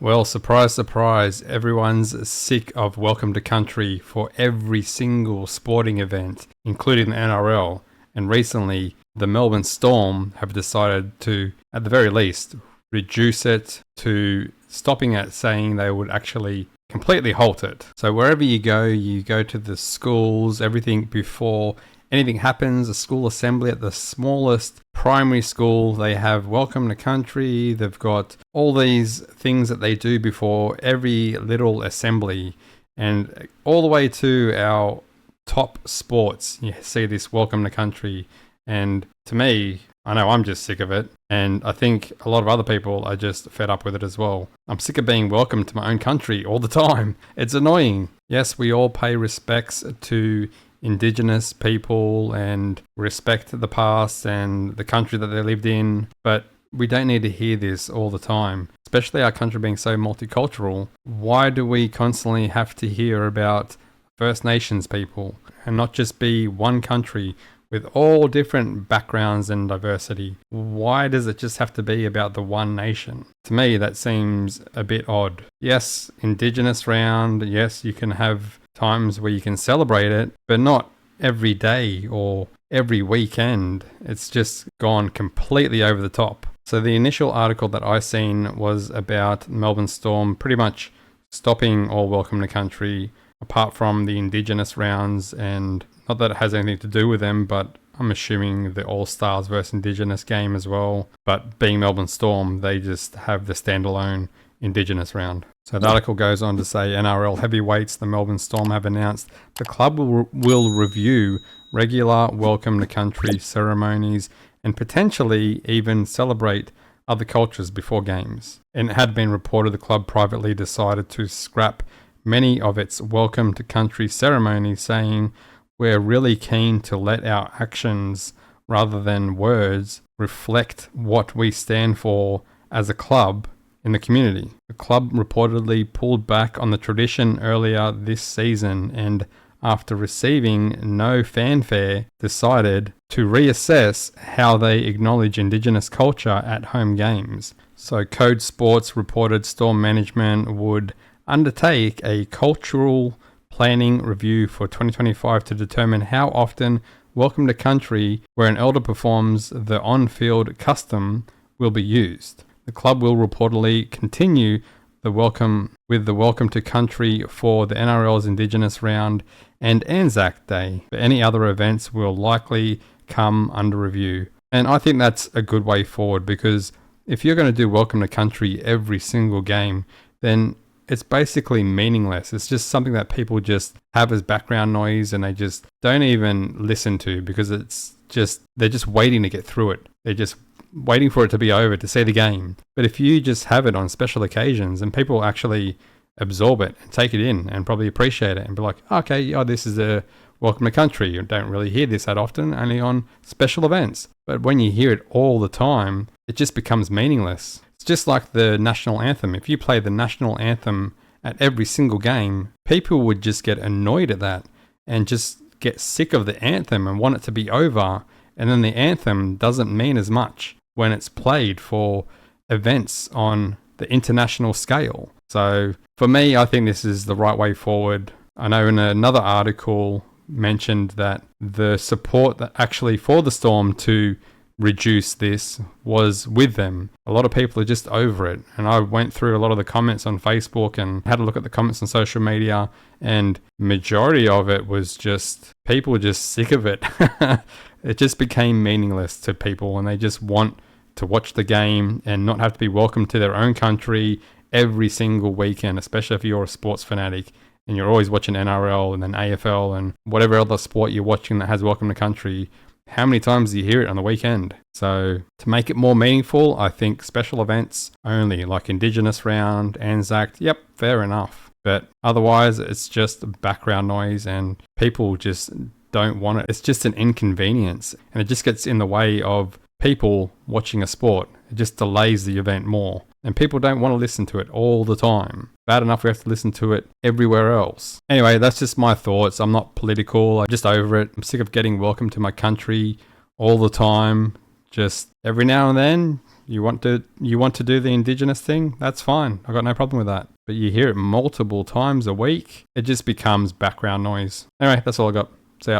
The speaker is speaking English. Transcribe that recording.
Well, surprise, surprise, everyone's sick of Welcome to Country for every single sporting event, including the NRL. And recently, the Melbourne Storm have decided to, at the very least, reduce it to stopping at saying they would actually completely halt it. So wherever you go to the schools, everything before anything happens, a school assembly at the smallest primary school, they have Welcome to Country. They've got all these things that they do before every little assembly. And all the way to our top sports, you see this Welcome to Country. And to me, I know I'm just sick of it. And I think a lot of other people are just fed up with it as well. I'm sick of being welcomed to my own country all the time. It's annoying. Yes, we all pay respects to Indigenous people and respect the past and the country that they lived in, but we don't need to hear this all the time, especially our country being so multicultural. Why do we constantly have to hear about First Nations people and not just be one country with all different backgrounds and diversity? Why does it just have to be about the one nation? To me, that seems a bit odd. Yes, Indigenous round, yes, you can have times where you can celebrate it, but not every day or every weekend. It's just gone completely over the top. So the initial article that I seen was about Melbourne Storm pretty much stopping all Welcome to Country apart from the Indigenous rounds, and not that it has anything to do with them, but I'm assuming the All-Stars versus Indigenous game as well. But being Melbourne Storm, they just have the standalone Indigenous round. So the article goes on to say NRL heavyweights, the Melbourne Storm, have announced the club will review regular Welcome to Country ceremonies and potentially even celebrate other cultures before games. And it had been reported the club privately decided to scrap many of its Welcome to Country ceremonies, saying, "We're really keen to let our actions rather than words reflect what we stand for as a club in the community." The club reportedly pulled back on the tradition earlier this season and, after receiving no fanfare, decided to reassess how they acknowledge Indigenous culture at home games. So Code Sports reported Storm management would undertake a cultural planning review for 2025 to determine how often Welcome to Country, where an elder performs the on-field custom, will be used. The club will reportedly continue the welcome to Country for the NRL's Indigenous round and Anzac Day, but any other events will likely come under review. And I think that's a good way forward, because if you're going to do Welcome to Country every single game, then it's basically meaningless. It's just something that people just have as background noise and they just don't even listen to, because they're just waiting to get through it. They're just waiting for it to be over to see the game. But if you just have it on special occasions, and people actually absorb it and take it in and probably appreciate it and be like, okay, this is a Welcome to Country. You don't really hear this that often, only on special events. But when you hear it all the time, it just becomes meaningless. It's just like the national anthem. If you play the national anthem at every single game, people would just get annoyed at that and just get sick of the anthem and want it to be over. And then the anthem doesn't mean as much when it's played for events on the international scale. So for me, I think this is the right way forward. I know in another article mentioned that the support that actually for the Storm to reduce this was with them. A lot of people are just over it. And I went through a lot of the comments on Facebook and had a look at the comments on social media, and majority of it was just people were just sick of it. It just became meaningless to people, and they just want to watch the game and not have to be welcomed to their own country every single weekend, especially if you're a sports fanatic and you're always watching NRL and then AFL and whatever other sport you're watching that has Welcome to Country. How many times do you hear it on the weekend? So to make it more meaningful, I think special events only, like Indigenous round, Anzac, yep, fair enough. But otherwise, it's just background noise and people just don't want it. It's just an inconvenience, and it just gets in the way of people watching a sport. It just delays the event more, and people don't want to listen to it all the time. Bad enough we have to listen to it everywhere else. Anyway, that's just my thoughts. I'm not political. I'm just over it. I'm sick of getting welcome to my country all the time. Just every now and then, You want to do the Indigenous thing? That's fine. I've got no problem with that. But you hear it multiple times a week, it just becomes background noise. Anyway, that's all I got. See ya.